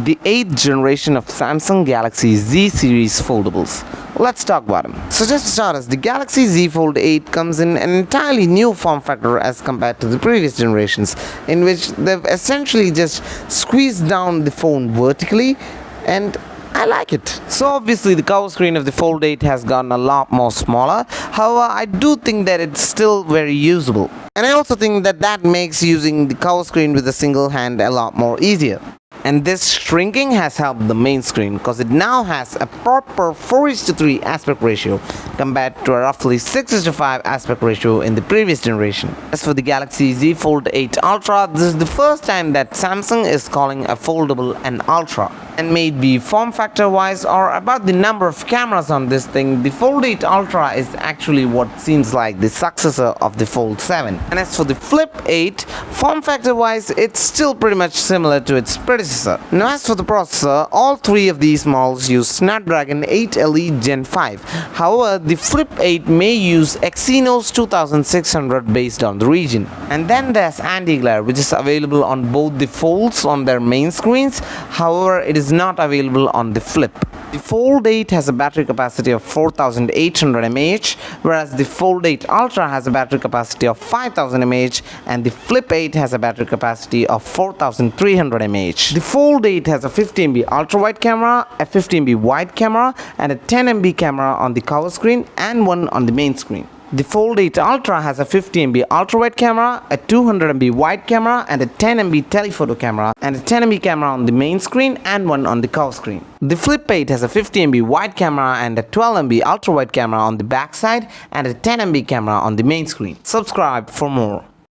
the 8th generation of Samsung Galaxy Z series foldables. Let's talk about them. So just to start us, the Galaxy Z Fold8 comes in an entirely new form factor as compared to the previous generations, in which they've essentially just squeezed down the phone vertically, and I like it. So obviously the cover screen of the Fold8 has gotten a lot more smaller. However, I do think that it's still very usable. And I also think that makes using the cover screen with a single hand a lot more easier. And this shrinking has helped the main screen because it now has a proper 4:3 aspect ratio compared to a roughly 6:5 aspect ratio in the previous generation. As for the Galaxy Z Fold8 Ultra, this is the first time that Samsung is calling a foldable an Ultra. And maybe form factor wise or about the number of cameras on this thing, the Fold8 Ultra is actually what seems like the successor of the Fold 7. And as for the Flip 8, form factor wise, it's still pretty much similar to its predecessor. Now as for the processor, all three of these models use Snapdragon 8 Elite Gen 5. However, the Flip 8 may use Exynos 2600 based on the region. And then there's anti-glare, which is available on both the folds on their main screens. However, it is not available on the Flip. The Fold8 has a battery capacity of 4800 mAh, whereas the Fold8 Ultra has a battery capacity of 5000 mAh and the Flip 8 has a battery capacity of 4300 mAh. The Fold8 has a 50MP ultra wide camera, a 50MP wide camera and a 10MP camera on the cover screen and one on the main screen. The Fold8 Ultra has a 50MP ultra-wide camera, a 200MP wide camera and a 10MP telephoto camera and a 10MP camera on the main screen and one on the cover screen. The Flip 8 has a 50MP wide camera and a 12MP ultra-wide camera on the back side and a 10MP camera on the main screen. Subscribe for more.